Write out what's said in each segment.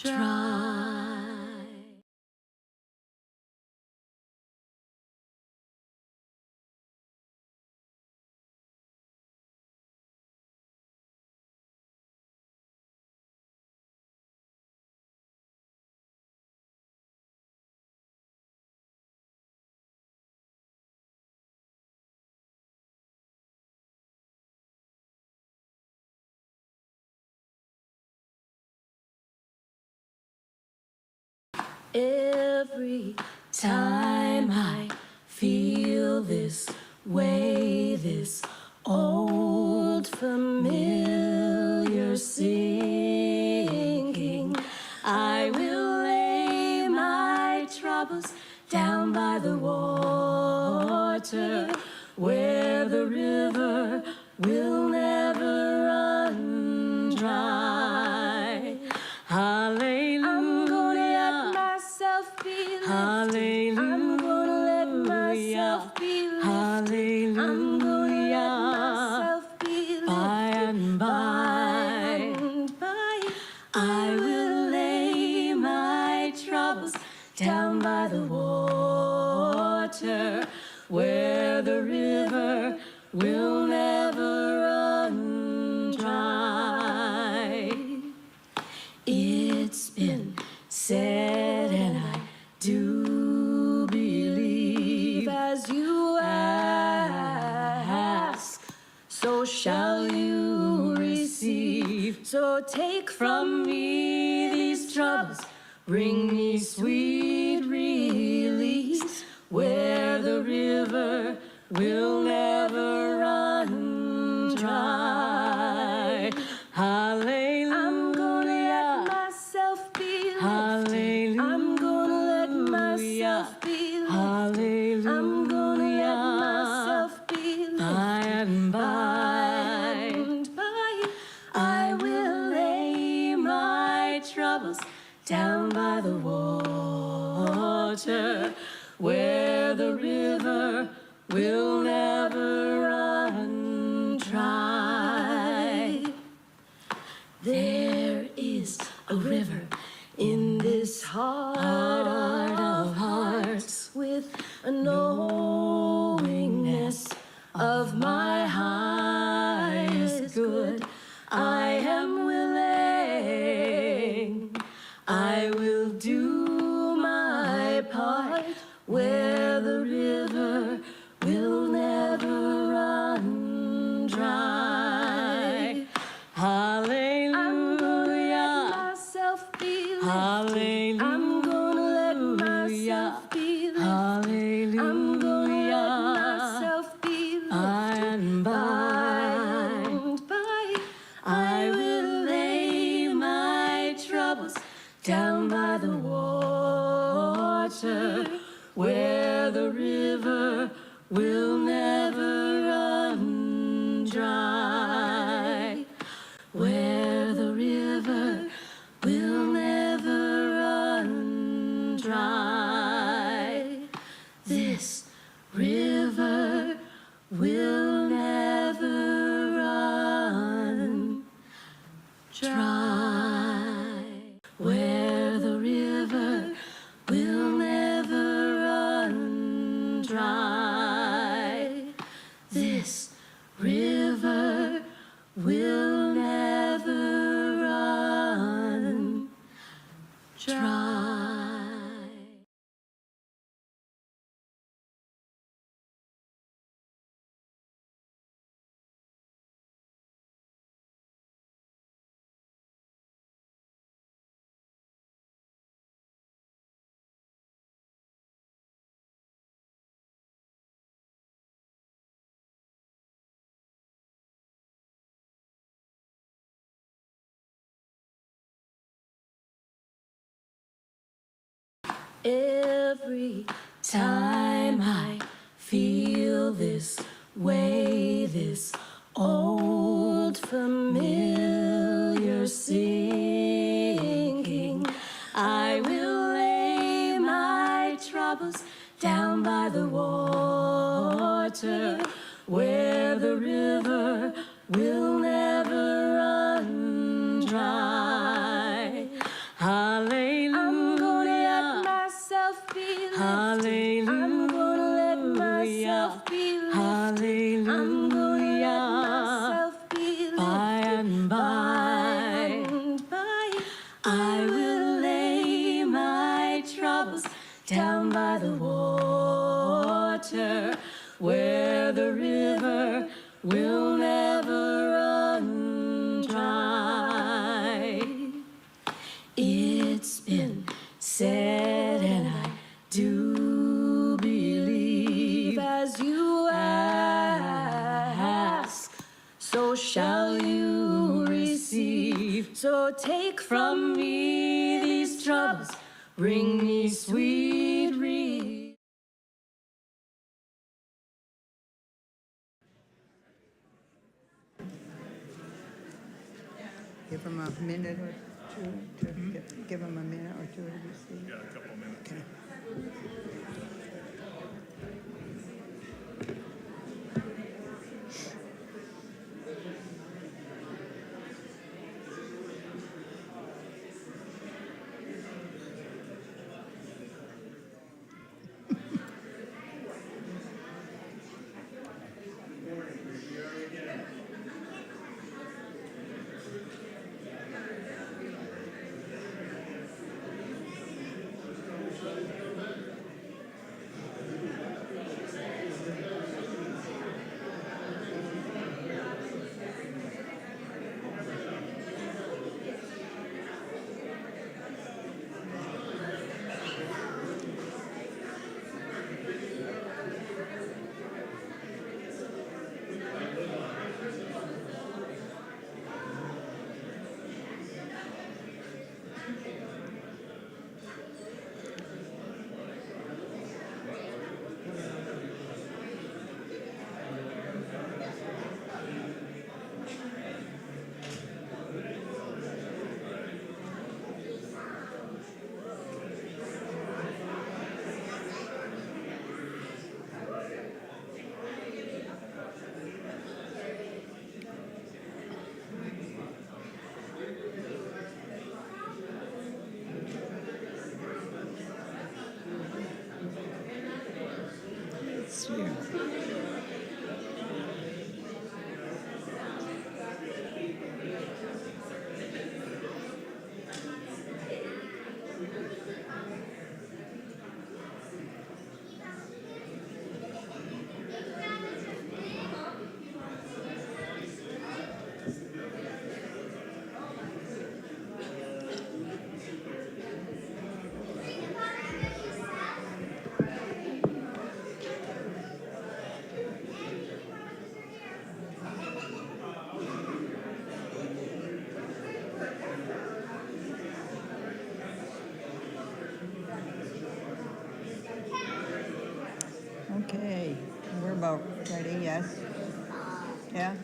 dry. Every time I feel this way, this old familiar singing, I will lay my troubles down by the water, where the river will never run dry. Hallelujah. Hallelujah. I'm gonna let myself be lifted. Hallelujah. I'm gonna let myself be lifted. By and by, I will lay my troubles down by the water, where the river will never run dry. It's been said, and I do believe, as you ask, so shall you receive. So take from me these troubles, bring me sweet release, where the river will never run dry. Hallelujah. I'm gonna let myself be lifted. Hallelujah. I'm gonna let myself be lifted. Hallelujah. I'm gonna let myself be lifted. By and by, I will lay my troubles down by the water, where the river will never run dry. There is a river in this heart of hearts, with a knowingness of my highest good. I am willing, I will do my part, where the river will never run dry. Hallelujah. I'm gonna let myself be lifted. Hallelujah. I'm gonna let myself be lifted. Hallelujah. I'm gonna let myself be lifted. By and by, I will lay my troubles down by the water, where the river will never run dry. Where the river will never run dry. This river will never run dry. Where the river will never run dry. This river will never run dry. Every time I feel this way, this old familiar singing, I will lay my troubles down by the water, where the river will never run dry. down by the water, where the river will never run dry. It's been said, and I do believe, as you ask, so shall you receive. So take from me these troubles, bring me sweet relief. Give them a minute or two to give them a minute or two to receive. Yeah, a couple of minutes. Okay. It's here. Okay, we're about ready, yes? Yeah?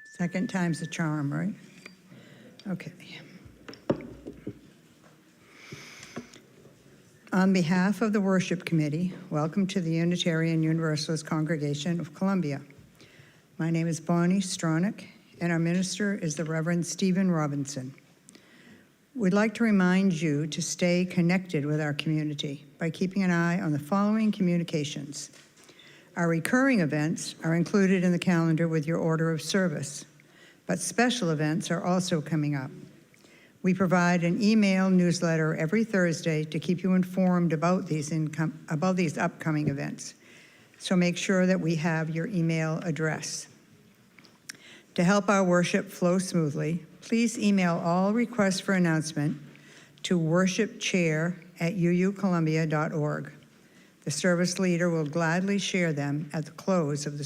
Second time's a charm, right? Okay. On behalf of the Worship Committee, welcome to the Unitarian Universalist Congregation of Columbia. My name is Bonnie Stronach, and our minister is the Reverend Stephen Robinson. We'd like to remind you to stay connected with our community by keeping an eye on the following communications. Our recurring events are included in the calendar with your order of service, but special events are also coming up. We provide an email newsletter every Thursday to keep you informed about these upcoming events. So make sure that we have your email address. To help our worship flow smoothly, please email all requests for announcement to worshipchair@uucolumbia.org. The service leader will gladly share them at the close of the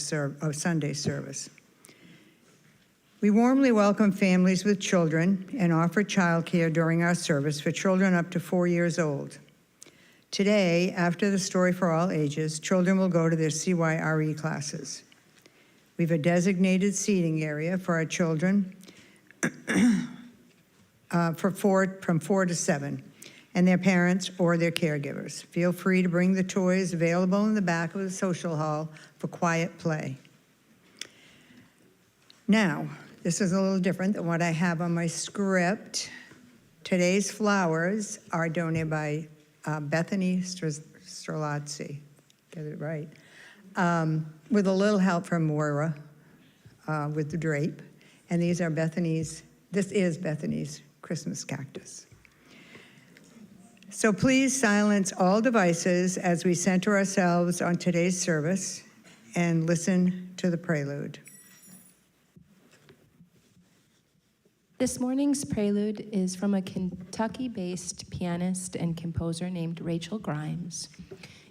Sunday service. We warmly welcome families with children and offer childcare during our service for children up to 4 years old. Today, after the Story for All Ages, children will go to their CYRE classes. We have a designated seating area for our children from 4 to 7, and their parents or their caregivers. Feel free to bring the toys available in the back of the social hall for quiet play. Now, this is a little different than what I have on my script. Today's flowers are donated by Bethany Strelazzi, get it right, with a little help from Moira with the drape. And these are this is Bethany's Christmas cactus. So please silence all devices as we center ourselves on today's service and listen to the prelude. This morning's prelude is from a Kentucky-based pianist and composer named Rachel Grimes.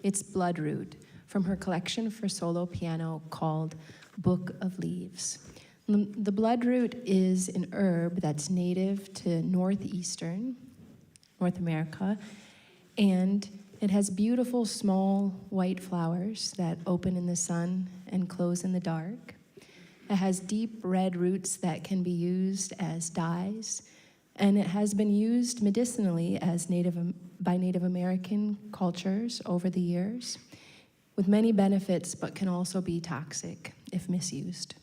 It's Bloodroot from her collection for solo piano called Book of Leaves. The bloodroot is an herb that's native to northeastern North America, and it has beautiful small white flowers that open in the sun and close in the dark. It has deep red roots that can be used as dyes, and it has been used medicinally as by Native American cultures over the years, with many benefits, but can also be toxic if misused.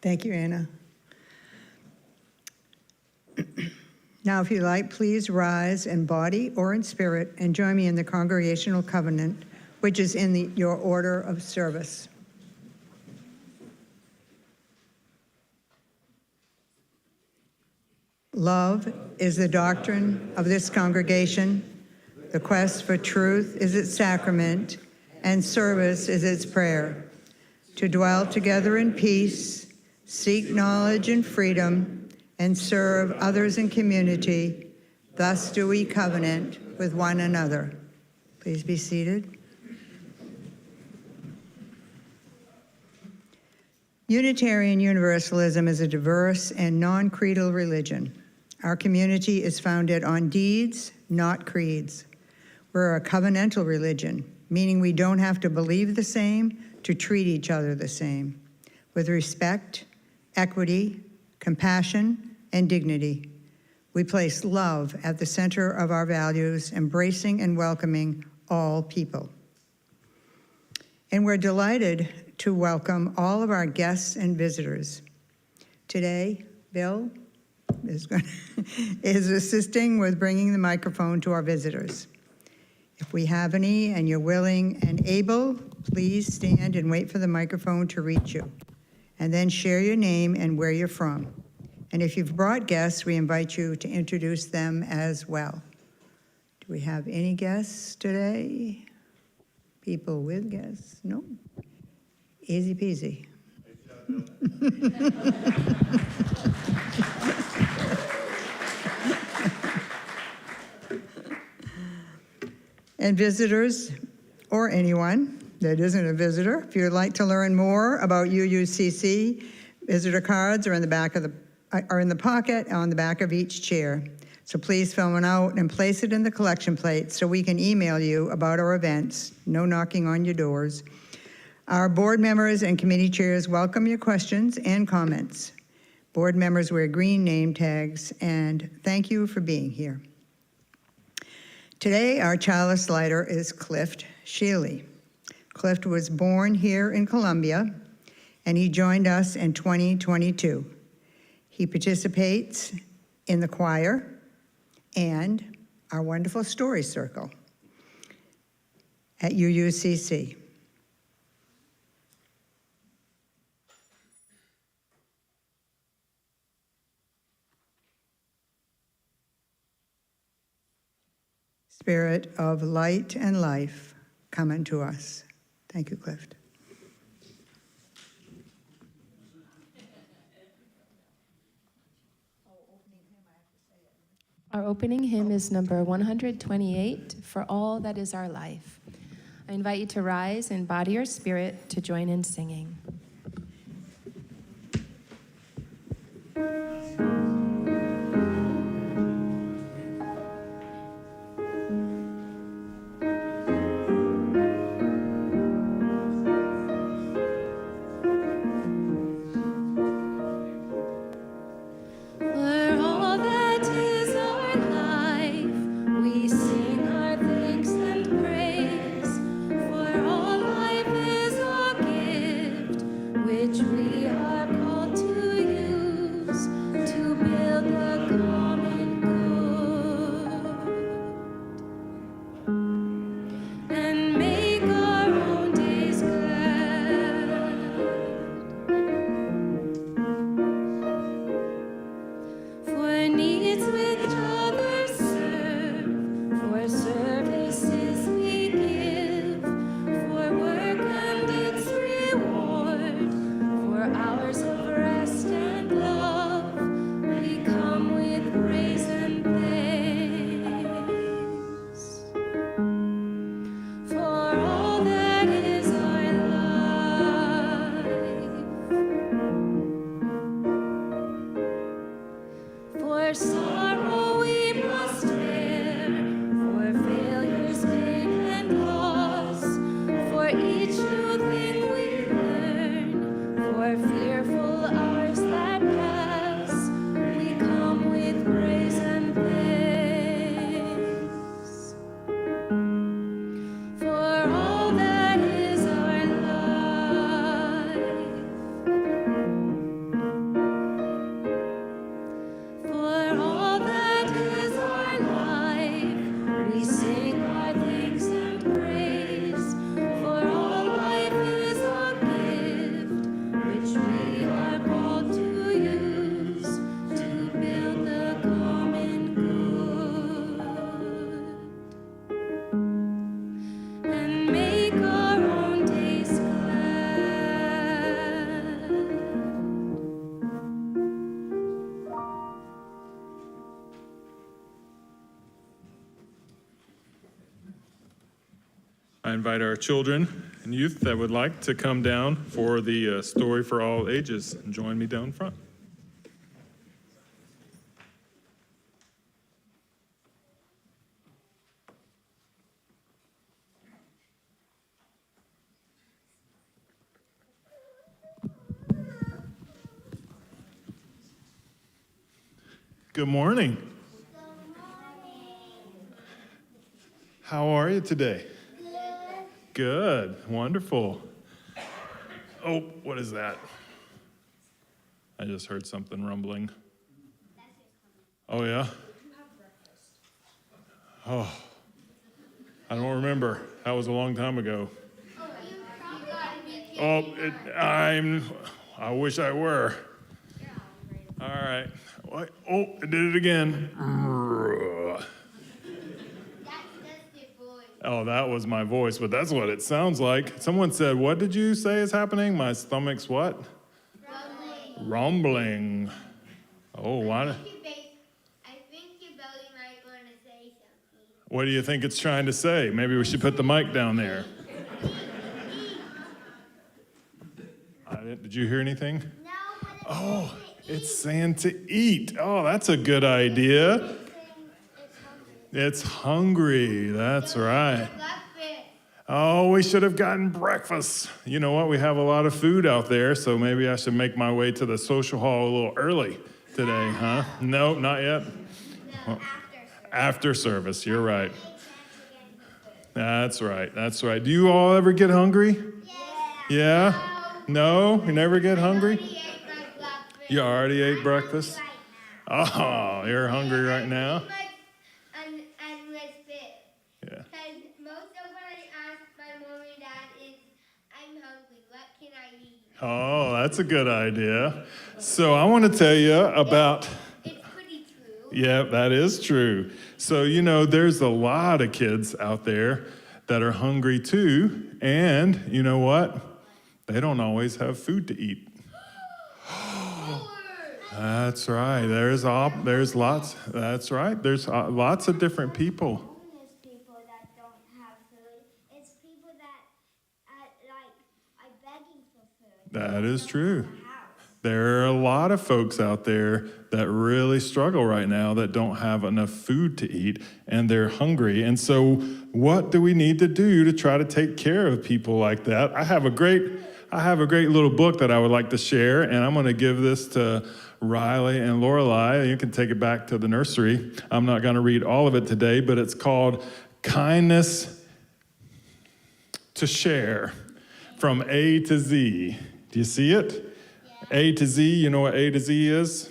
Thank you, Anna. Now, if you like, please rise in body or in spirit and join me in the congregational covenant, which is in your order of service. Love is the doctrine of this congregation. The quest for truth is its sacrament, and service is its prayer. To dwell together in peace, seek knowledge and freedom, and serve others in community. Thus do we covenant with one another. Please be seated. Unitarian Universalism is a diverse and non-creedal religion. Our community is founded on deeds, not creeds. We're a covenantal religion, meaning we don't have to believe the same to treat each other the same, with respect, equity, compassion, and dignity. We place love at the center of our values, embracing and welcoming all people. And we're delighted to welcome all of our guests and visitors. Today, Bill is assisting with bringing the microphone to our visitors. If we have any and you're willing and able, please stand and wait for the microphone to reach you. And then share your name and where you're from. And if you've brought guests, we invite you to introduce them as well. Do we have any guests today? People with guests? No? Easy peasy. And visitors, or anyone that isn't a visitor, if you'd like to learn more about UUCC, visitor cards are in the pocket on the back of each chair. So please fill one out and place it in the collection plate so we can email you about our events. No knocking on your doors. Our board members and committee chairs welcome your questions and comments. Board members wear green name tags, and thank you for being here. Today, our chalice lighter is Clift Shealy. Clift was born here in Columbia, and he joined us in 2022. He participates in the choir and our wonderful story circle at UUCC. Spirit of light and life, come unto us. Thank you, Clift. Our opening hymn is number 128, For All That Is Our Life. I invite you to rise in body or spirit to join in singing. For all life is a gift. I invite our children and youth that would like to come down for the story for all ages and join me down front. Good morning. How are you today? Good. Wonderful. Oh, what is that? I just heard something rumbling. Oh, yeah? Oh, I don't remember. That was a long time ago. Oh, I wish I were. All right. Oh, I did it again. Oh, that was my voice, but that's what it sounds like. Someone said, what did you say is happening? My stomach's what? Rumbling. Oh, why? I think your belly might want to say something. What do you think it's trying to say? Maybe we should put the mic down there. Did you hear anything? No, but Oh, it's saying to eat. Oh, that's a good idea. It's hungry. That's right. Oh, we should have gotten breakfast. You know what? We have a lot of food out there, so maybe I should make my way to the social hall a little early today, huh? No, not yet. Well, after service, you're right. That's right. That's right. Do you all ever get hungry? Yeah? No? You never get hungry? You already ate breakfast? Oh, you're hungry right now? Yeah. Because most of what I ask my mom and dad is, I'm hungry, what can I eat? Oh, that's a good idea. So I want to tell you about... It's pretty true. Yeah, that is true. So, you know, there's a lot of kids out there that are hungry too, and you know what? They don't always have food to eat. That's right. There's lots. That's right. There's lots of different people. Homeless people that don't have food. It's people that are begging for food. That is true. There are a lot of folks out there that really struggle right now that don't have enough food to eat and they're hungry. And so what do we need to do to try to take care of people like that? I have a great little book that I would like to share, and I'm going to give this to Riley and Lorelei. You can take it back to the nursery. I'm not going to read all of it today, but it's called Kindness to Share from A to Z. Do you see it? A to Z, you know what A to Z is?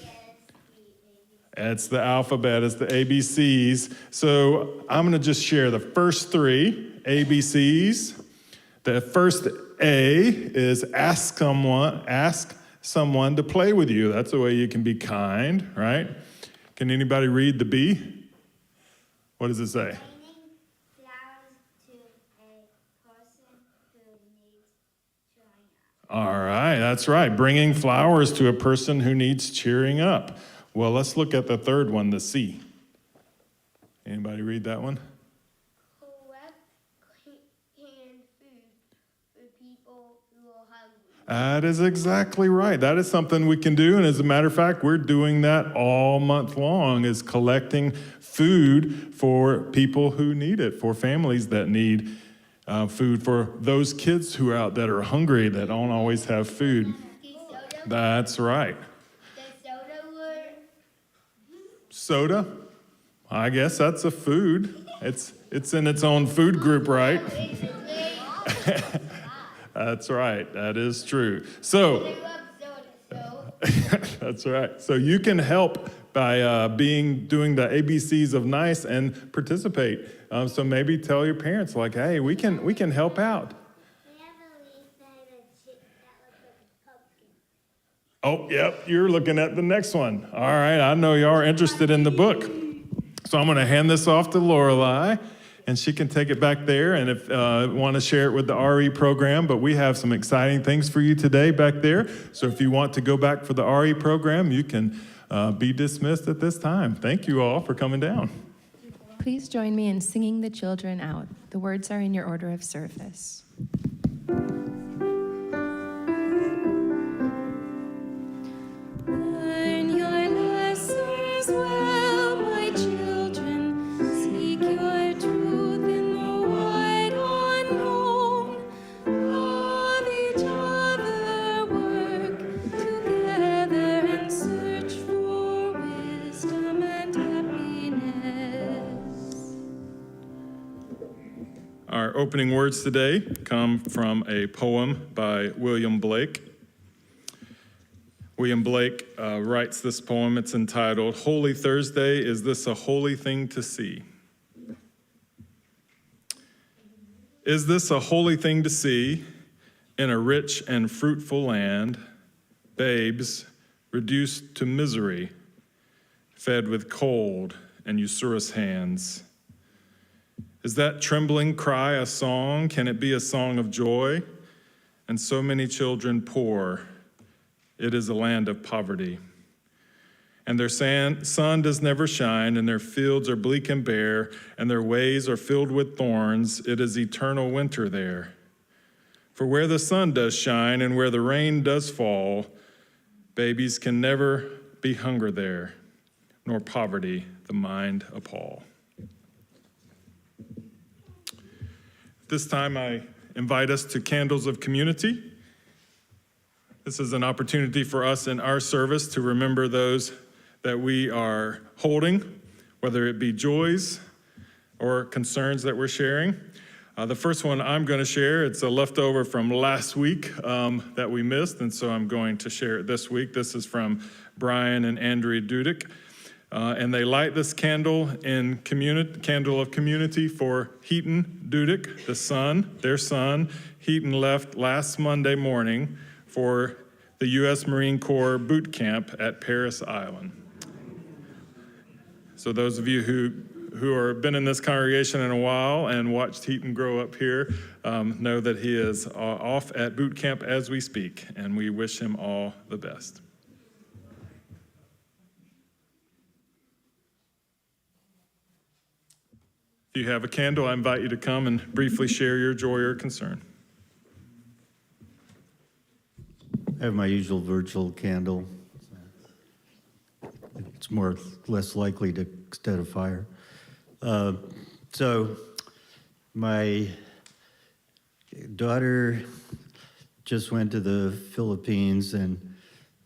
It's the alphabet, it's the ABCs. So I'm going to just share the first three ABCs. The first A is ask someone to play with you. That's the way you can be kind, right? Can anybody read the B? What does it say? Bringing flowers to a person who needs cheering up. All right, that's right. Bringing flowers to a person who needs cheering up. Well, let's look at the third one, the C. Anybody read that one? Collect canned food for people who are hungry. That is exactly right. That is something we can do. And as a matter of fact, we're doing that all month long, is collecting food for people who need it, for families that need food, for those kids who are out that are hungry, that don't always have food. That's right. Soda? I guess that's a food. It's in its own food group, right? That's right. That is true. So, that's right. So you can help by doing the ABCs of nice and participate. So maybe tell your parents, like, hey, we can help out. Oh, yep, you're looking at the next one. All right, I know y'all are interested in the book. So I'm going to hand this off to Lorelei, and she can take it back there, and if want to share it with the RE program, but we have some exciting things for you today back there. So if you want to go back for the RE program, you can be dismissed at this time. Thank you all for coming down. Please join me in singing the children out. The words are in your order of service. Learn your lessons well, my children. Seek your truth in the wide unknown. Love each other, work together, and search for wisdom and happiness. Our opening words today come from a poem by William Blake. William Blake writes this poem. It's entitled, Holy Thursday, Is This a Holy Thing to See? Is this a holy thing to see in a rich and fruitful land, babes reduced to misery, fed with cold and usurious hands? Is that trembling cry a song? Can it be a song of joy? And so many children poor. It is a land of poverty. And their sun does never shine, and their fields are bleak and bare, and their ways are filled with thorns. It is eternal winter there. For where the sun does shine and where the rain does fall, babies can never be hunger there, nor poverty the mind appall. This time I invite us to Candles of Community. This is an opportunity for us in our service to remember those that we are holding, whether it be joys or concerns that we're sharing. The first one I'm going to share, it's a leftover from last week that we missed, and so I'm going to share it this week. This is from Brian and Andrea Dudick, and they light this candle in Candle of Community for Heaton Dudick, their son. Heaton left last Monday morning for the U.S. Marine Corps boot camp at Parris Island. So those of you who have been in this congregation in a while and watched Heaton grow up here know that he is off at boot camp as we speak, and we wish him all the best. If you have a candle, I invite you to come and briefly share your joy or concern. I have my usual virtual candle. It's more or less likely to extend a fire. So my daughter just went to the Philippines and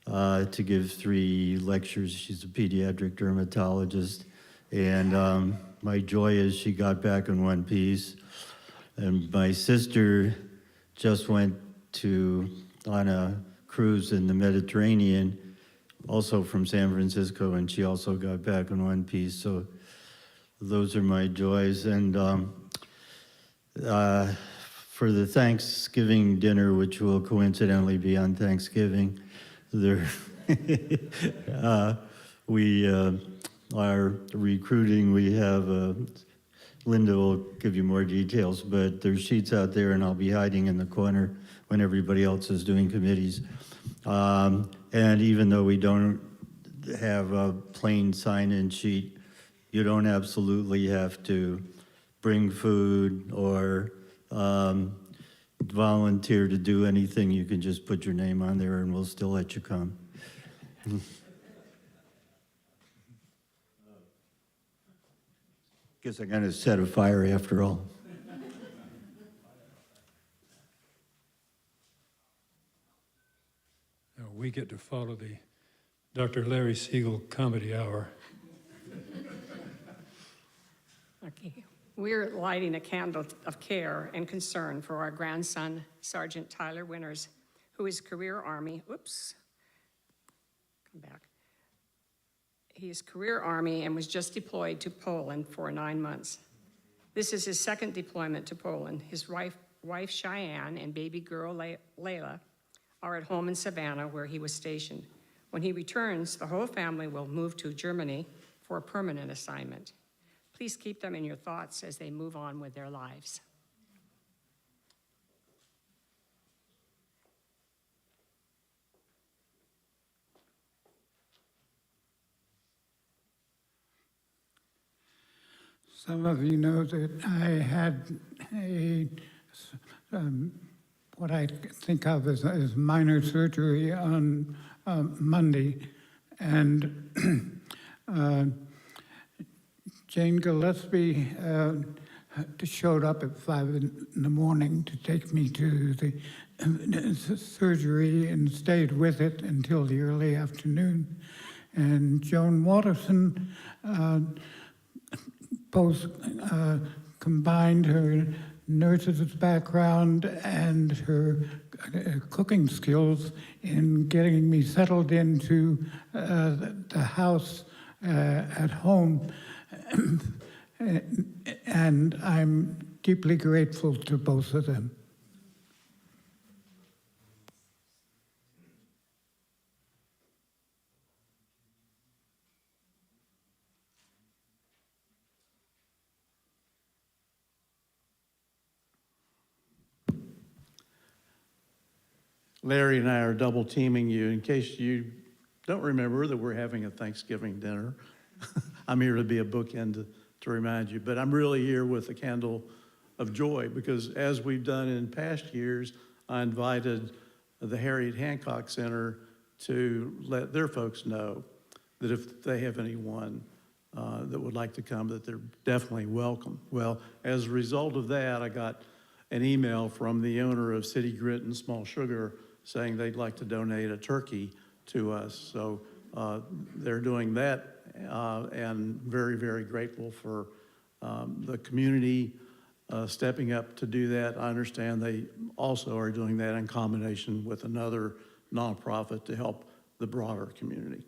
to give 3 lectures. She's a pediatric dermatologist. And my joy is she got back in one piece. And my sister just went on a cruise in the Mediterranean, also from San Francisco, and she also got back in one piece. So those are my joys. And for the Thanksgiving dinner, which will coincidentally be on Thanksgiving, we are recruiting. We have, Linda will give you more details, but there's sheets out there, and I'll be hiding in the corner when everybody else is doing committees. And even though we don't have a plain sign-in sheet, you don't absolutely have to bring food or volunteer to do anything. You can just put your name on there and we'll still let you come. Guess I'm gonna set a fire after all. We get to follow the Dr. Larry Siegel Comedy Hour. Okay. We're lighting a candle of care and concern for our grandson, Sergeant Tyler Winters, who is career Army. He is career Army and was just deployed to Poland for 9 months. This is his second deployment to Poland. His wife Cheyenne and baby girl Layla are at home in Savannah, where he was stationed. When he returns, the whole family will move to Germany for a permanent assignment. Please keep them in your thoughts as they move on with their lives. Some of you know that I had what I think of as minor surgery on Monday, and Jane Gillespie showed up at 5 in the morning to take me to the surgery and stayed with it until the early afternoon. And Joan Watterson both combined her nurse's background and her cooking skills in getting me settled into the house at home. And I'm deeply grateful to both of them. Larry and I are double teaming you. In case you don't remember that we're having a Thanksgiving dinner, I'm here to be a bookend to remind you. But I'm really here with a candle of joy because as we've done in past years, I invited the Harriet Hancock Center to let their folks know that if they have anyone that would like to come, that they're definitely welcome. Well, as a result of that, I got an email from the owner of City Grit and Small Sugar saying they'd like to donate a turkey to us. So they're doing that and very, very grateful for the community stepping up to do that. I understand they also are doing that in combination with another nonprofit to help the broader community.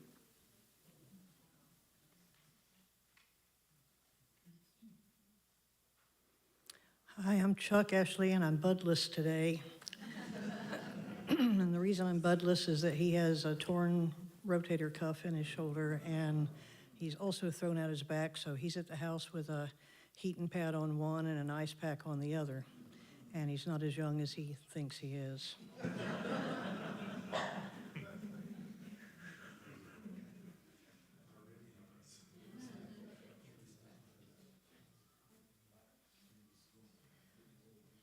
Hi, I'm Chuck Ashley, and I'm budless today. And the reason I'm budless is that he has a torn rotator cuff in his shoulder, and he's also thrown out his back, so he's at the house with a heating pad on one and an ice pack on the other. And he's not as young as he thinks he is.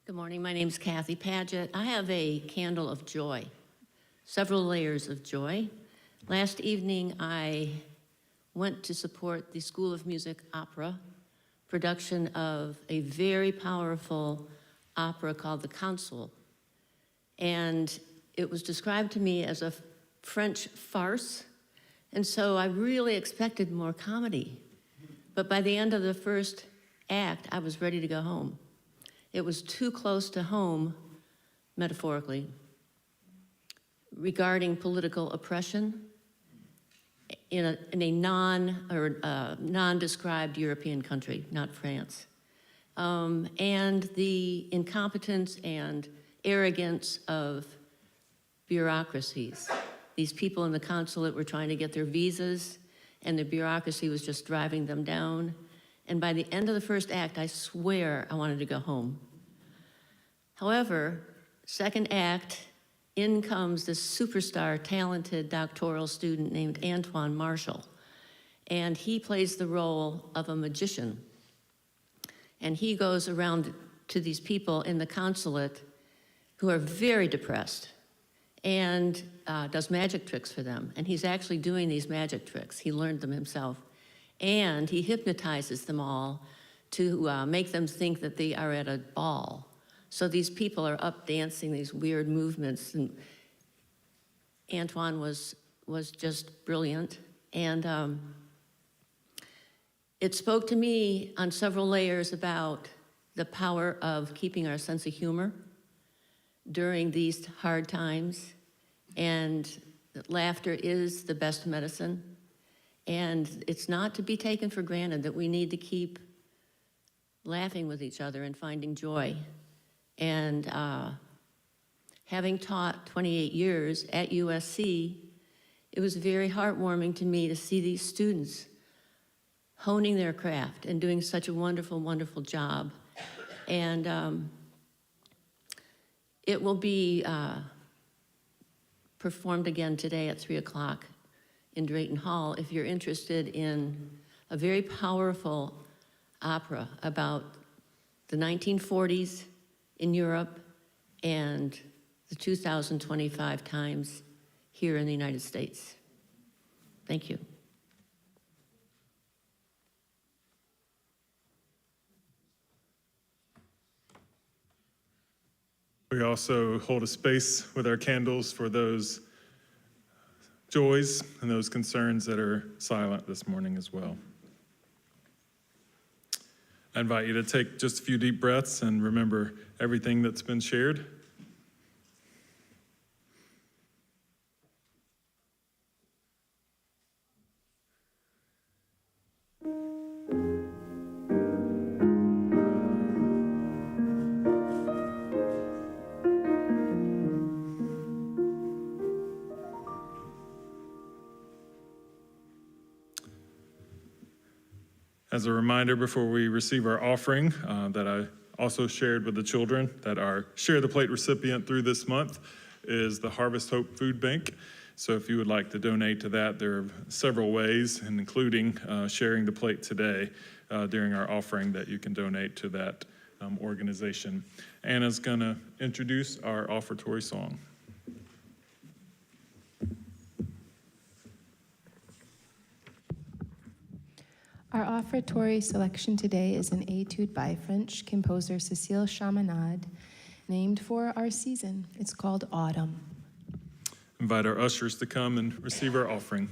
Good morning, my name's Kathy Paget. I have a candle of joy, several layers of joy. Last evening, I went to support the School of Music Opera production of a very powerful opera called The Consul. And it was described to me as a French farce, and so I really expected more comedy. But by the end of the first act, I was ready to go home. It was too close to home, metaphorically, regarding political oppression in a non-described European country, not France, and the incompetence and arrogance of bureaucracies. These people in the consulate were trying to get their visas, and the bureaucracy was just driving them down. And by the end of the first act, I swear I wanted to go home. However, second act, in comes this superstar, talented doctoral student named Antoine Marshall. And he plays the role of a magician. And he goes around to these people in the consulate who are very depressed and does magic tricks for them. And he's actually doing these magic tricks. He learned them himself. And he hypnotizes them all to make them think that they are at a ball. So these people are up dancing these weird movements. And Antoine was just brilliant. And it spoke to me on several layers about the power of keeping our sense of humor during these hard times. And that laughter is the best medicine. And it's not to be taken for granted that we need to keep laughing with each other and finding joy. And having taught 28 years at USC, it was very heartwarming to me to see these students honing their craft and doing such a wonderful, wonderful job. And it will be performed again today at 3 o'clock in Drayton Hall if you're interested in a very powerful opera about the 1940s in Europe and the 2025 times here in the United States. Thank you. We also hold a space with our candles for those joys and those concerns that are silent this morning as well. I invite you to take just a few deep breaths and remember everything that's been shared. As a reminder, before we receive our offering, that I also shared with the children, that our Share the Plate recipient through this month is the Harvest Hope Food Bank. So if you would like to donate to that, there are several ways, and including sharing the plate today during our offering, that you can donate to that organization. Anna's going to introduce our offertory song. Our offertory selection today is an etude by French composer Cécile Chaminade, named for our season. It's called Autumn. Invite our ushers to come and receive our offering.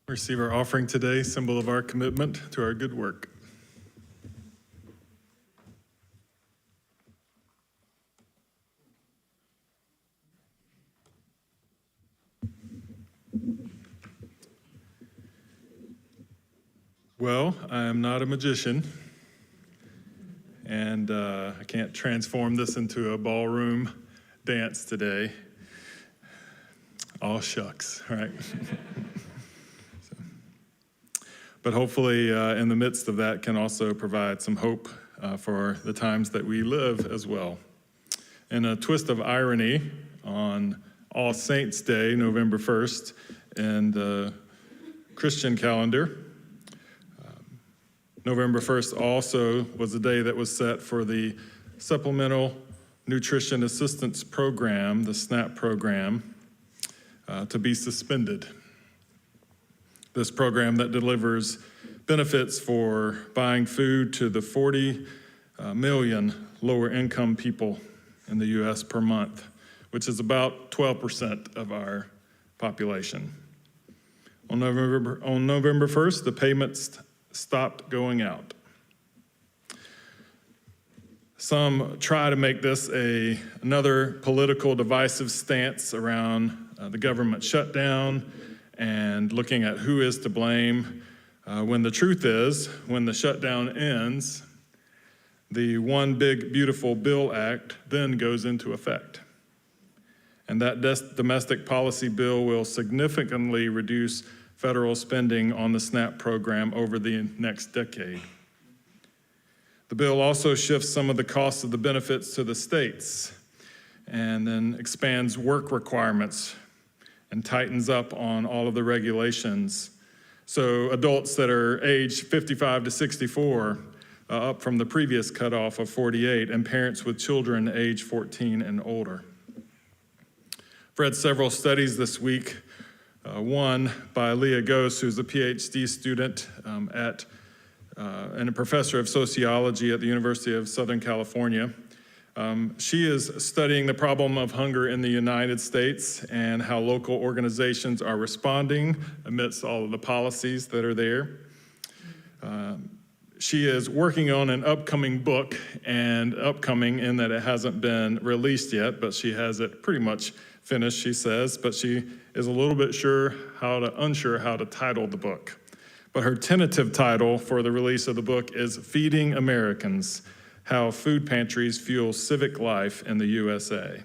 Receive our offering today, symbol of our commitment to our good work. Well, I am not a magician, and I can't transform this into a ballroom dance today. All shucks, right? But hopefully, in the midst of that, can also provide some hope for the times that we live as well. In a twist of irony, on All Saints' Day, November 1st, in the Christian calendar, November 1st also was the day that was set for the Supplemental Nutrition Assistance Program, the SNAP program, to be suspended. This program that delivers benefits for buying food to the 40 million lower income people in the U.S. per month, which is about 12% of our population. On November 1st, the payments stopped going out. Some try to make this another political divisive stance around the government shutdown and looking at who is to blame, when the truth is, when the shutdown ends, the One Big Beautiful Bill Act then goes into effect. And that domestic policy bill will significantly reduce federal spending on the SNAP program over the next decade. The bill also shifts some of the costs of the benefits to the states and then expands work requirements and tightens up on all of the regulations. So adults that are aged 55 to 64, up from the previous cutoff of 48, and parents with children age 14 and older. I've read several studies this week. One by Leah Gose, who's a PhD student and a professor of sociology at the University of Southern California. She is studying the problem of hunger in the United States and how local organizations are responding amidst all of the policies that are there. She is working on an upcoming book, and upcoming in that it hasn't been released yet, but she has it pretty much finished, she says, but she is a little bit unsure how to title the book. But her tentative title for the release of the book is Feeding Americans: How Food Pantries Fuel Civic Life in the USA.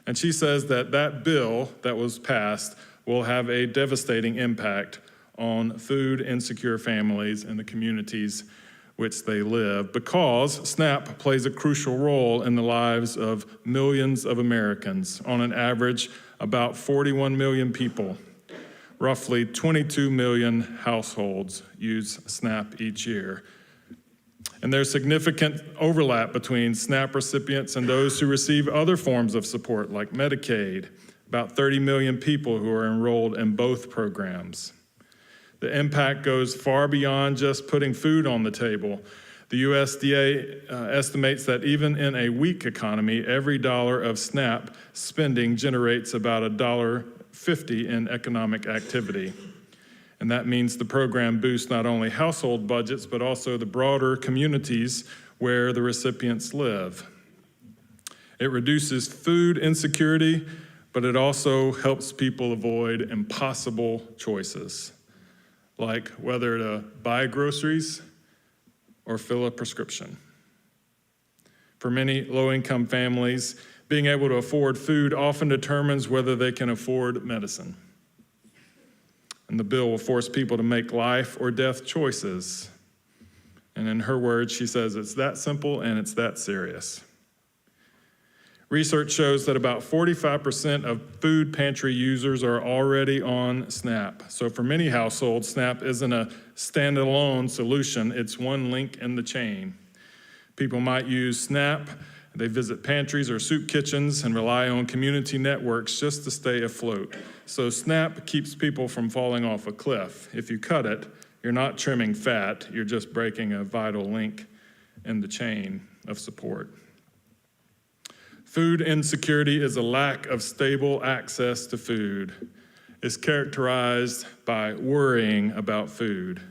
And she says that that bill that was passed will have a devastating impact on food insecure families in the communities which they live, because SNAP plays a crucial role in the lives of millions of Americans. On an average, about 41 million people, roughly 22 million households use SNAP each year. And there's significant overlap between SNAP recipients and those who receive other forms of support like Medicaid, about 30 million people who are enrolled in both programs. The impact goes far beyond just putting food on the table. The USDA estimates that even in a weak economy, every dollar of SNAP spending generates about $1.50 in economic activity. And that means the program boosts not only household budgets, but also the broader communities where the recipients live. It reduces food insecurity, but it also helps people avoid impossible choices, like whether to buy groceries or fill a prescription. For many low-income families, being able to afford food often determines whether they can afford medicine. And the bill will force people to make life or death choices. And in her words, she says it's that simple and it's that serious. Research shows that about 45% of food pantry users are already on SNAP. So for many households, SNAP isn't a standalone solution, it's one link in the chain. People might use SNAP, they visit pantries or soup kitchens and rely on community networks just to stay afloat. So SNAP keeps people from falling off a cliff. If you cut it, you're not trimming fat, you're just breaking a vital link in the chain of support. Food insecurity is a lack of stable access to food. is characterized by worrying about food.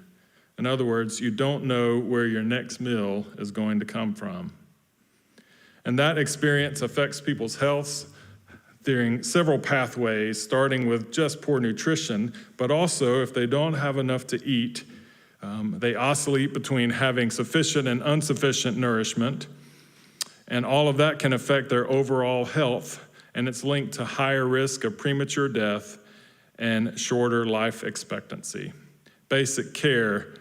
In other words, you don't know where your next meal is going to come from. And that experience affects people's health during several pathways, starting with just poor nutrition, but also if they don't have enough to eat, they oscillate between having sufficient and insufficient nourishment, and all of that can affect their overall health, and it's linked to higher risk of premature death and shorter life expectancy. Basic care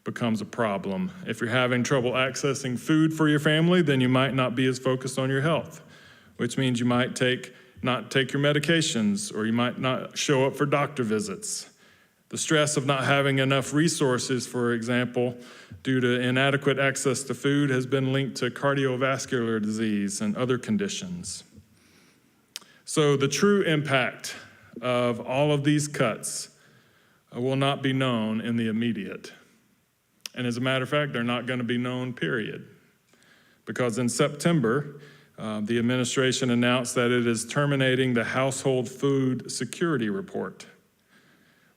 becomes a problem. If you're having trouble accessing food for your family, then you might not be as focused on your health, which means you might not take your medications, or you might not show up for doctor visits. The stress of not having enough resources, for example, due to inadequate access to food, has been linked to cardiovascular disease and other conditions. So the true impact of all of these cuts will not be known in the immediate. And as a matter of fact, they're not going to be known, period. Because in September, the administration announced that it is terminating the Household Food Security Report,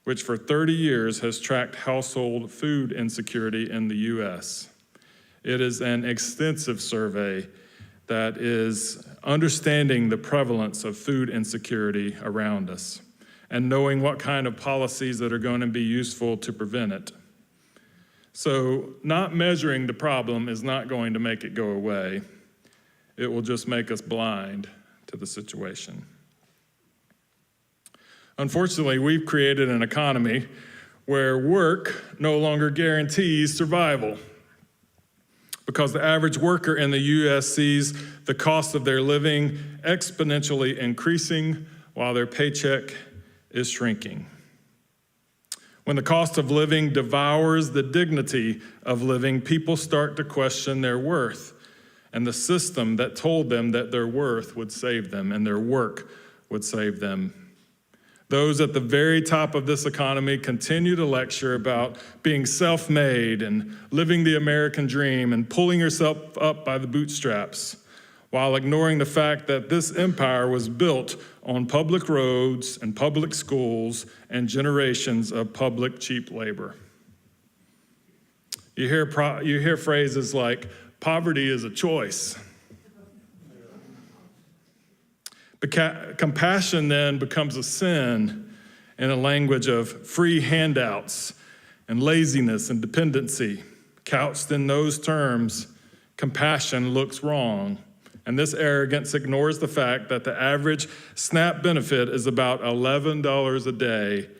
which for 30 years has tracked household food insecurity in the U.S. It is an extensive survey that is understanding the prevalence of food insecurity around us and knowing what kind of policies that are going to be useful to prevent it. So not measuring the problem is not going to make it go away. It will just make us blind to the situation. Unfortunately, we've created an economy where work no longer guarantees survival, because the average worker in the U.S. sees the cost of their living exponentially increasing while their paycheck is shrinking. When the cost of living devours the dignity of living, people start to question their worth and the system that told them that their worth would save them and their work would save them. Those at the very top of this economy continue to lecture about being self-made and living the American dream and pulling yourself up by the bootstraps, while ignoring the fact that this empire was built on public roads and public schools and generations of public cheap labor. You hear phrases like, poverty is a choice. Compassion then becomes a sin in a language of free handouts and laziness and dependency. Couched in those terms, compassion looks wrong. And this arrogance ignores the fact that the average SNAP benefit is about $11 a day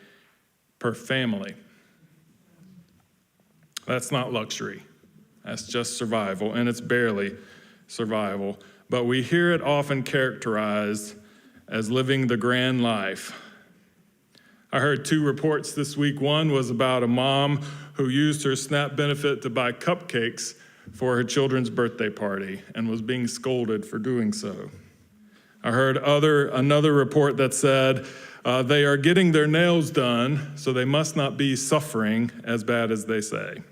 per family. That's not luxury. That's just survival, and it's barely survival. But we hear it often characterized as living the grand life. I heard 2 reports this week. One was about a mom who used her SNAP benefit to buy cupcakes for her children's birthday party and was being scolded for doing so. I heard another report that said they are getting their nails done, so they must not be suffering as bad as they say.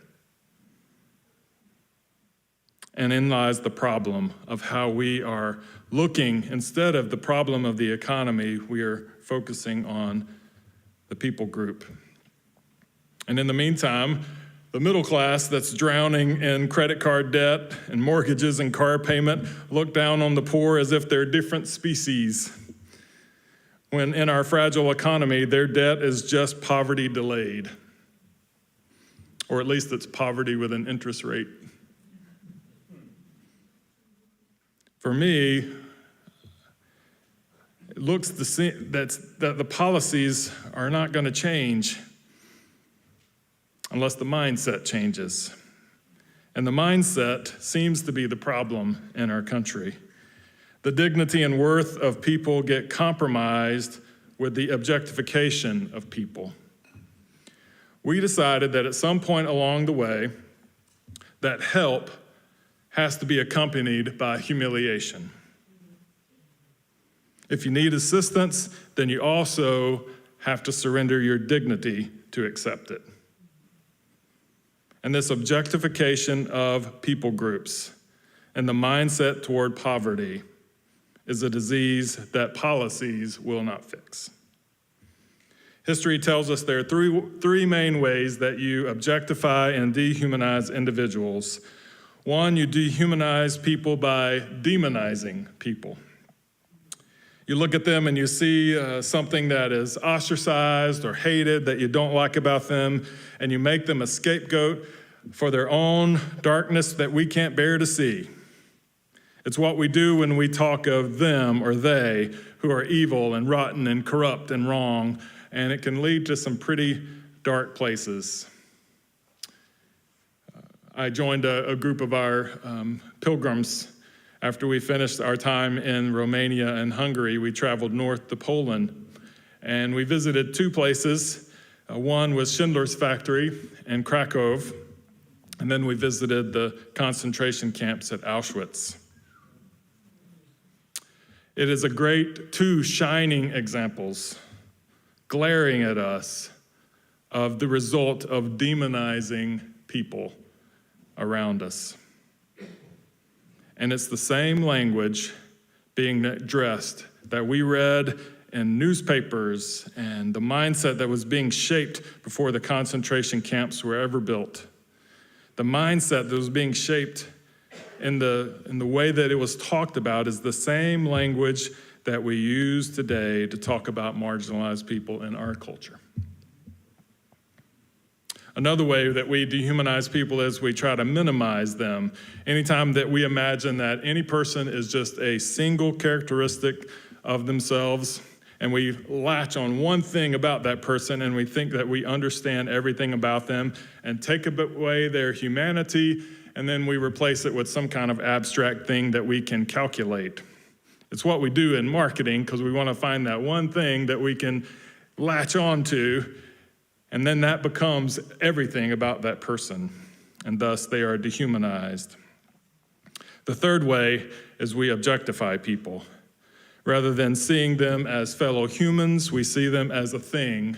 And in lies the problem of how we are looking, instead of the problem of the economy, we are focusing on the people group. And in the meantime, the middle class that's drowning in credit card debt and mortgages and car payment look down on the poor as if they're different species, when in our fragile economy, their debt is just poverty delayed, or at least it's poverty with an interest rate. For me, it looks that the policies are not going to change unless the mindset changes. And the mindset seems to be the problem in our country. The dignity and worth of people get compromised with the objectification of people. We decided that at some point along the way, that help has to be accompanied by humiliation. If you need assistance, then you also have to surrender your dignity to accept it. And this objectification of people groups and the mindset toward poverty is a disease that policies will not fix. History tells us there are three main ways that you objectify and dehumanize individuals. One, you dehumanize people by demonizing people. You look at them and you see something that is ostracized or hated that you don't like about them, and you make them a scapegoat for their own darkness that we can't bear to see. It's what we do when we talk of them or they who are evil and rotten and corrupt and wrong, and it can lead to some pretty dark places. I joined a group of our pilgrims. After we finished our time in Romania and Hungary, we traveled north to Poland, and we visited two places. One was Schindler's Factory in Krakow, and then we visited the concentration camps at Auschwitz. It is a great two shining examples, glaring at us, of the result of demonizing people around us. And it's the same language being addressed that we read in newspapers and the mindset that was being shaped before the concentration camps were ever built. The mindset that was being shaped in the way that it was talked about is the same language that we use today to talk about marginalized people in our culture. Another way that we dehumanize people is we try to minimize them. Anytime that we imagine that any person is just a single characteristic of themselves, and we latch on one thing about that person, and we think that we understand everything about them, and take away their humanity, and then we replace it with some kind of abstract thing that we can calculate. It's what we do in marketing, because we want to find that one thing that we can latch on to, and then that becomes everything about that person, and thus they are dehumanized. The third way is we objectify people. Rather than seeing them as fellow humans, we see them as a thing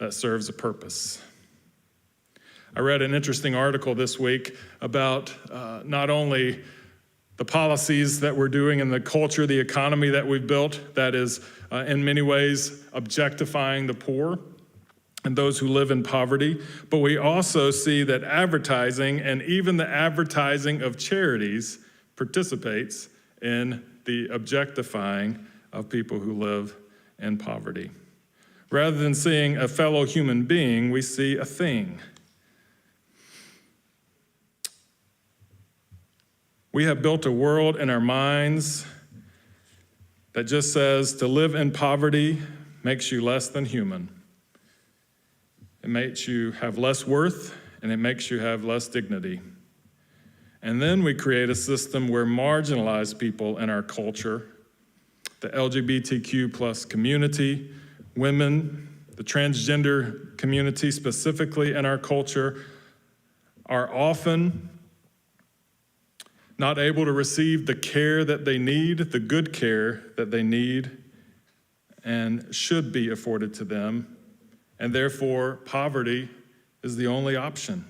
that serves a purpose. I read an interesting article this week about not only the policies that we're doing in the culture, the economy that we've built that is in many ways objectifying the poor and those who live in poverty, but we also see that advertising and even the advertising of charities participates in the objectifying of people who live in poverty. Rather than seeing a fellow human being, we see a thing. We have built a world in our minds that just says to live in poverty makes you less than human. It makes you have less worth, and it makes you have less dignity. And then we create a system where marginalized people in our culture, the LGBTQ plus community, women, the transgender community specifically in our culture, are often not able to receive the care that they need, the good care that they need and should be afforded to them. And therefore, poverty is the only option.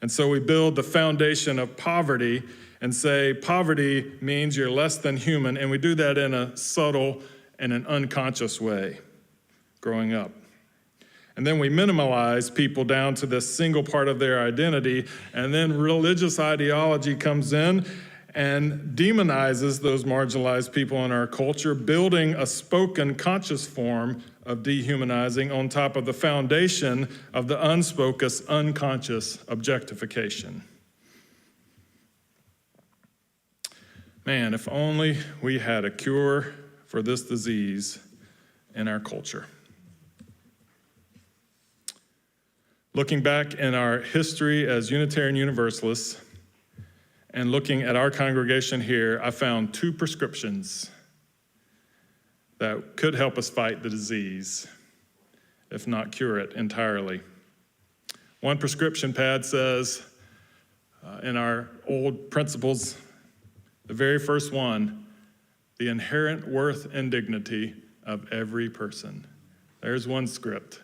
And so we build the foundation of poverty and say poverty means you're less than human, and we do that in a subtle and an unconscious way growing up. And then we minimalize people down to this single part of their identity, and then religious ideology comes in and demonizes those marginalized people in our culture, building a spoken conscious form of dehumanizing on top of the foundation of the unspoken, unconscious objectification. Man, if only we had a cure for this disease in our culture. Looking back in our history as Unitarian Universalists and looking at our congregation here, I found two prescriptions that could help us fight the disease, if not cure it entirely. One prescription pad says, in our old principles, the very first one, the inherent worth and dignity of every person. There's one script.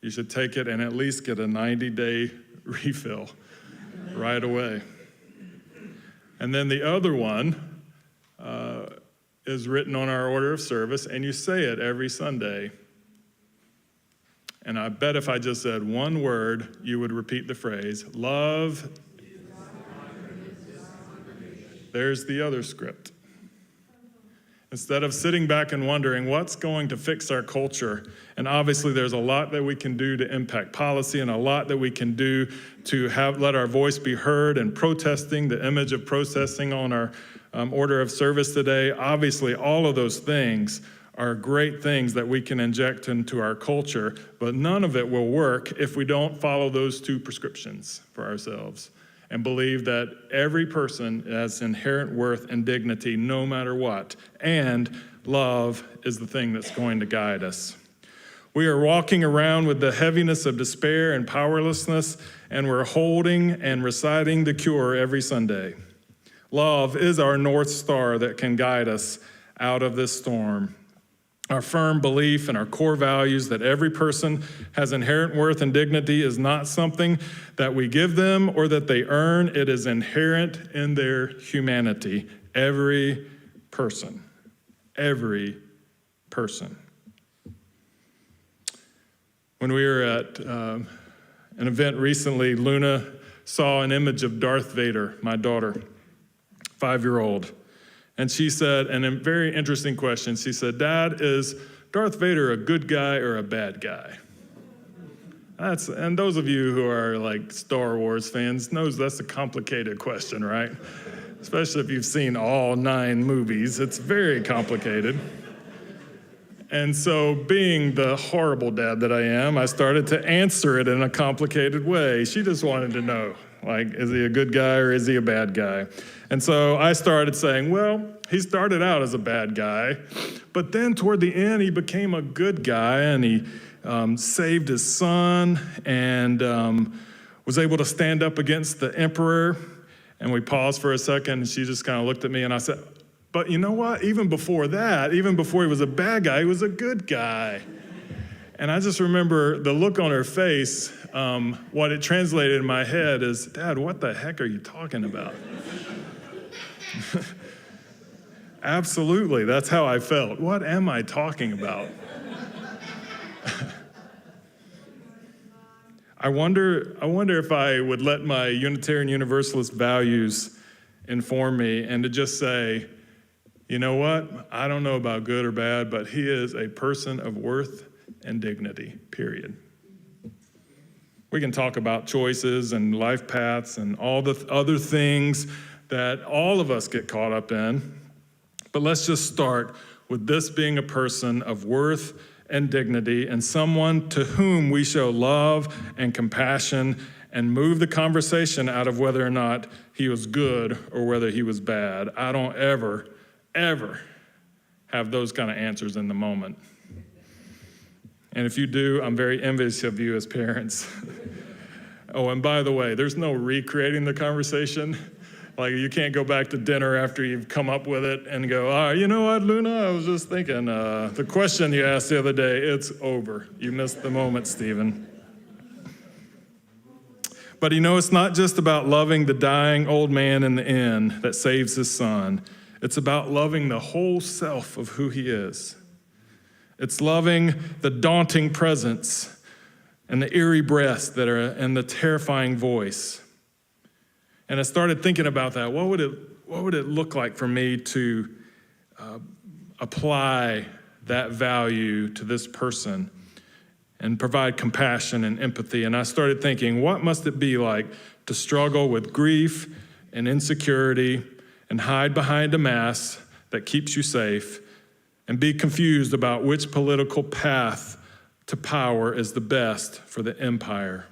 You should take it and at least get a 90-day refill right away. And then the other one is written on our order of service, and you say it every Sunday. And I bet if I just said one word, you would repeat the phrase, love. There's the other script. Instead of sitting back and wondering what's going to fix our culture, and obviously there's a lot that we can do to impact policy and a lot that we can do to let our voice be heard, and protesting, the image of protesting on our order of service today. Obviously all of those things are great things that we can inject into our culture, but none of it will work if we don't follow those two prescriptions for ourselves and believe that every person has inherent worth and dignity no matter what, and love is the thing that's going to guide us. We are walking around with the heaviness of despair and powerlessness, and we're holding and reciting the cure every Sunday. Love is our North Star that can guide us out of this storm. Our firm belief and our core values that every person has inherent worth and dignity is not something that we give them or that they earn. It is inherent in their humanity. Every person. Every person. When we were at an event recently, Luna saw an image of Darth Vader, my daughter, 5-year-old. And she said, and a very interesting question, she said, "Dad, is Darth Vader a good guy or a bad guy?" And those of you who are like Star Wars fans knows that's a complicated question, right? Especially if you've seen all 9 movies, it's very complicated. And so being the horrible dad that I am, I started to answer it in a complicated way. She just wanted to know, like, is he a good guy or is he a bad guy? And so I started saying, well, he started out as a bad guy, but then toward the end, he became a good guy, and he saved his son and was able to stand up against the emperor. And we paused for a second, and she just kind of looked at me, and I said, but you know what? Even before that, even before he was a bad guy, he was a good guy. And I just remember the look on her face. What it translated in my head is, Dad, what the heck are you talking about? Absolutely, that's how I felt. What am I talking about? I wonder if I would let my Unitarian Universalist values inform me, and to just say, you know what? I don't know about good or bad, but he is a person of worth and dignity, period. We can talk about choices and life paths and all the other things that all of us get caught up in, but let's just start with this being a person of worth and dignity, and someone to whom we show love and compassion and move the conversation out of whether or not he was good or whether he was bad. I don't ever have those kind of answers in the moment. And if you do, I'm very envious of you as parents. Oh, and by the way, there's no recreating the conversation. Like, you can't go back to dinner after you've come up with it and go, you know what, Luna, I was just thinking, the question you asked the other day, it's over. You missed the moment, Stephen. But it's not just about loving the dying old man in the inn that saves his son. It's about loving the whole self of who he is. It's loving the daunting presence and the eerie breaths and the terrifying voice. And I started thinking about that. What would it look like for me to apply that value to this person and provide compassion and empathy? And I started thinking, what must it be like to struggle with grief and insecurity and hide behind a mask that keeps you safe and be confused about which political path to power is the best for the empire,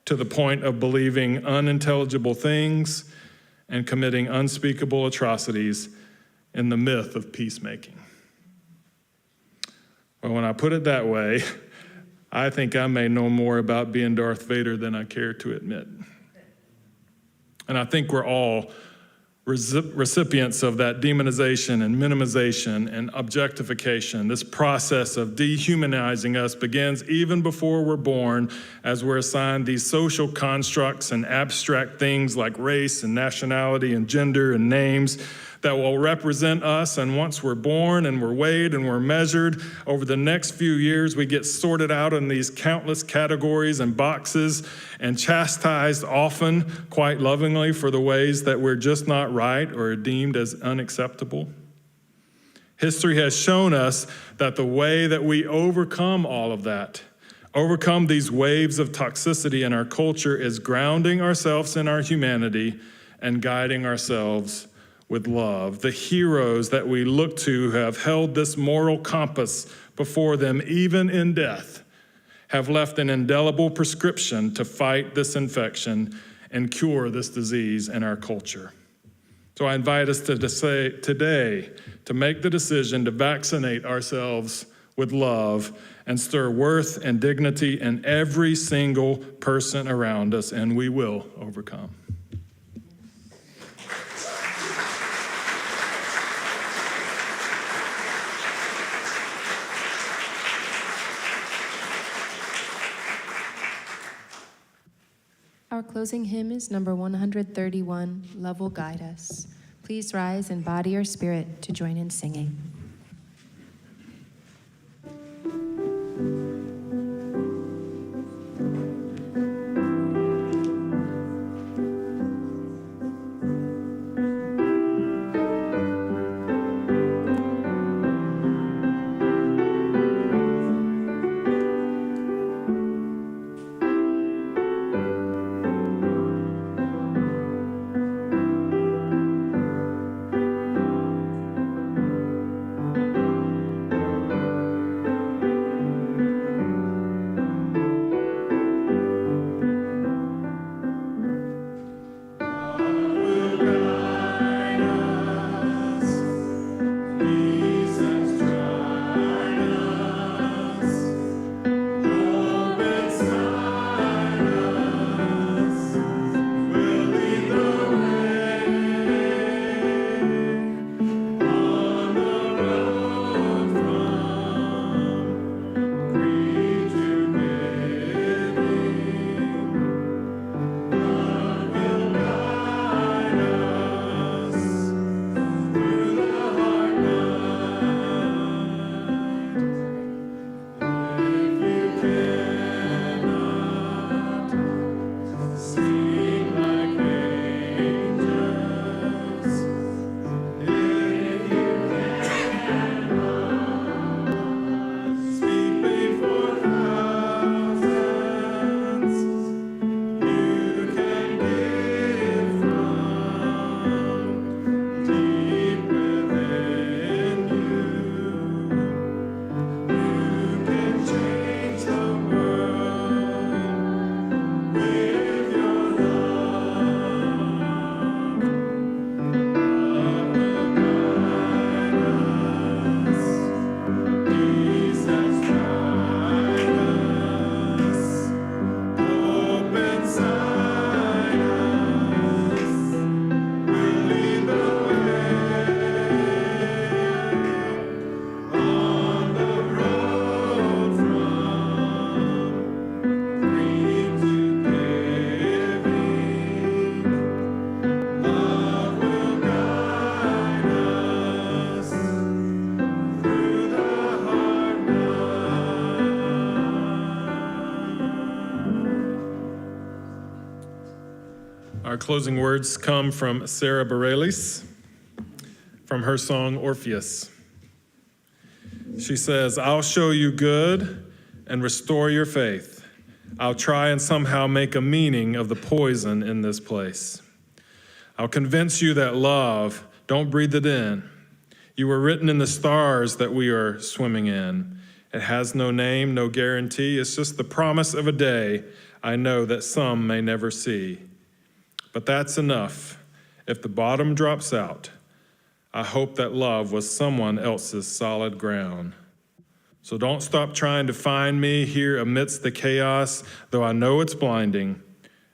to the point of believing unintelligible things and committing unspeakable atrocities in the myth of peacemaking? Well, when I put it that way, I think I may know more about being Darth Vader than I care to admit. And I think we're all recipients of that demonization and minimization and objectification. This process of dehumanizing us begins even before we're born, as we're assigned these social constructs and abstract things like race and nationality and gender and names that will represent us. And once we're born and we're weighed and we're measured, over the next few years, we get sorted out in these countless categories and boxes and chastised often quite lovingly for the ways that we're just not right or deemed as unacceptable. History has shown us that the way that we overcome all of that, overcome these waves of toxicity in our culture, is grounding ourselves in our humanity and guiding ourselves with love. The heroes that we look to who have held this moral compass before them, even in death, have left an indelible prescription to fight this infection and cure this disease in our culture. So I invite us to say today to make the decision to vaccinate ourselves with love and stir worth and dignity in every single person around us, and we will overcome. Our closing hymn is number 131, Love Will Guide Us. Please rise in body or spirit to join in singing. Our closing words come from Sarah Bareilles from her song Orpheus. She says, "I'll show you good and restore your faith. I'll try and somehow make a meaning of the poison in this place. I'll convince you that love, don't breathe it in. You were written in the stars that we are swimming in. It has no name, no guarantee. It's just the promise of a day I know that some may never see. But that's enough. If the bottom drops out, I hope that love was someone else's solid ground. So don't stop trying to find me here amidst the chaos, though I know it's blinding.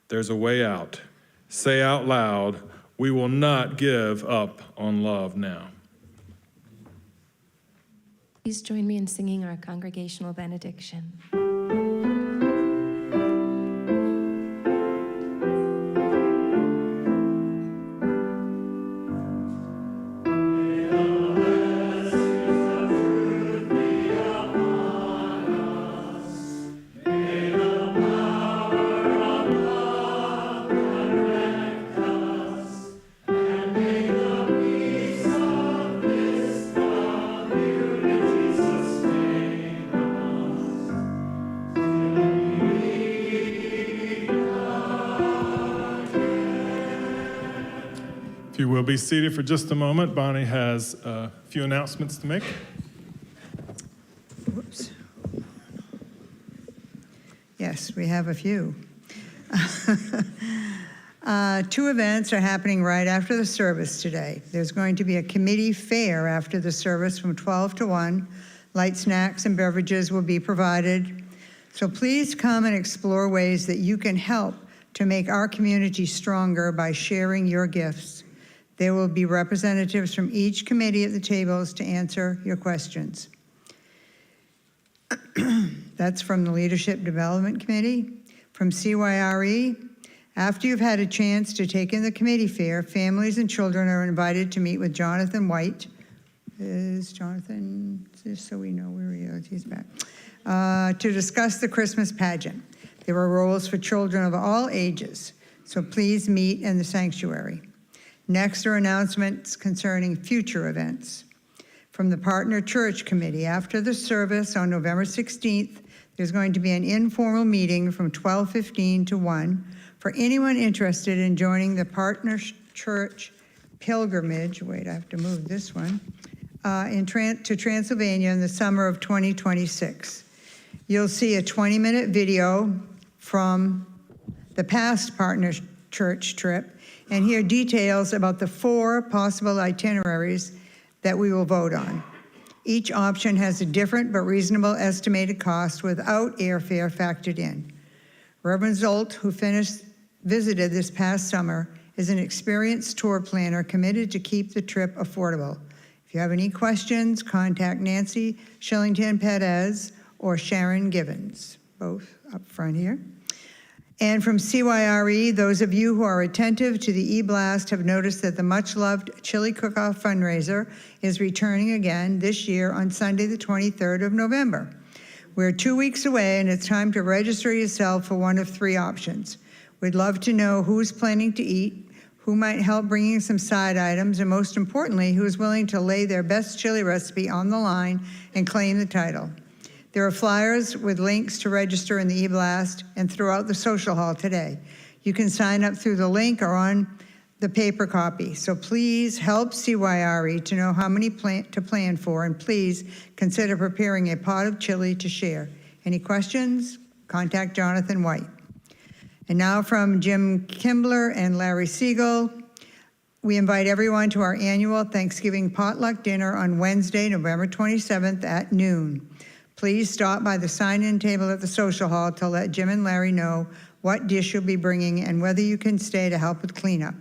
There's a way out. Say out loud, we will not give up on love now." Please join me in singing our congregational benediction. be seated for just a moment. Bonnie has a few announcements to make. Whoops. Yes, we have a few. Two events are happening right after the service today. There's going to be a committee fair after the service from 12 to 1. Light snacks and beverages will be provided. So please come and explore ways that you can help to make our community stronger by sharing your gifts. There will be representatives from each committee at the tables to answer your questions. That's from the Leadership Development Committee. From CYRE, after you've had a chance to take in the committee fair, families and children are invited to meet with Jonathan White. Is Jonathan, just so we know where he is, he's back, to discuss the Christmas pageant. There are roles for children of all ages, so please meet in the sanctuary. Next are announcements concerning future events. From the Partner Church Committee, after the service on November 16th, there's going to be an informal meeting from 12:15 to 1 for anyone interested in joining the Partner Church pilgrimage. Wait, I have to move this one. To Transylvania in the summer of 2026. You'll see a 20-minute video from the past Partner Church trip and hear details about the 4 possible itineraries that we will vote on. Each option has a different but reasonable estimated cost without airfare factored in. Reverend Zolt, who visited this past summer, is an experienced tour planner committed to keep the trip affordable. If you have any questions, contact Nancy Shillington-Perez or Sharon Givens, both up front here. And from CYRE, those of you who are attentive to the e-blast have noticed that the much-loved Chili Cook-Off fundraiser is returning again this year on Sunday, the 23rd of November. We're 2 weeks away, and it's time to register yourself for one of 3 options. We'd love to know who's planning to eat, who might help bringing some side items, and most importantly, who's willing to lay their best chili recipe on the line and claim the title. There are flyers with links to register in the e-blast and throughout the social hall today. You can sign up through the link or on the paper copy. So please help CYRE to know how many to plan for, and please consider preparing a pot of chili to share. Any questions? Contact Jonathan White. And now from Jim Kimbler and Larry Siegel, we invite everyone to our annual Thanksgiving potluck dinner on Wednesday, November 27th at noon. Please stop by the sign-in table at the social hall to let Jim and Larry know what dish you'll be bringing and whether you can stay to help with cleanup.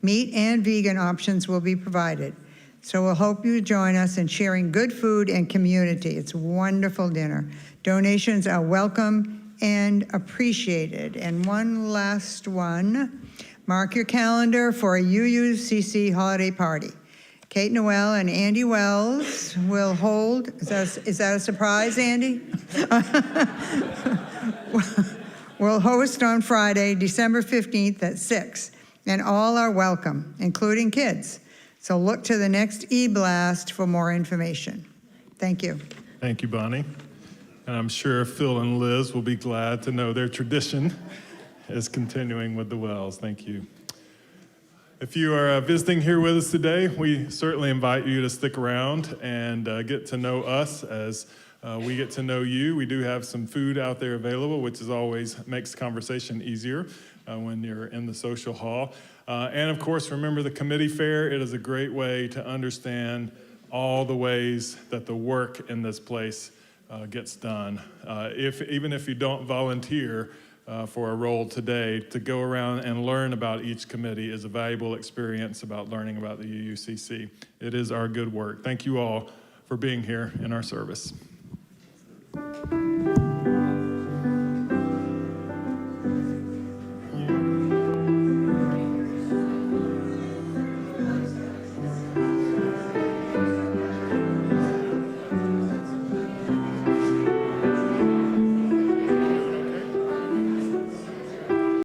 Meat and vegan options will be provided. So we'll hope you join us in sharing good food and community. It's a wonderful dinner. Donations are welcome and appreciated. And one last one, mark your calendar for a UUCC holiday party. Kate Noel and Andy Wells will hold, is that a surprise, Andy? We'll host on Friday, December 15th at 6, and all are welcome, including kids. So look to the next e-blast for more information. Thank you. Thank you, Bonnie. And I'm sure Phil and Liz will be glad to know their tradition is continuing with the Wells. Thank you. If you are visiting here with us today, we certainly invite you to stick around and get to know us as we get to know you. We do have some food out there available, which is always makes conversation easier when you're in the social hall. And of course, remember the committee fair. It is a great way to understand all the ways that the work in this place gets done. Even if you don't volunteer for a role today, to go around and learn about each committee is a valuable experience about learning about the UUCC. It is our good work. Thank you all for being here in our service.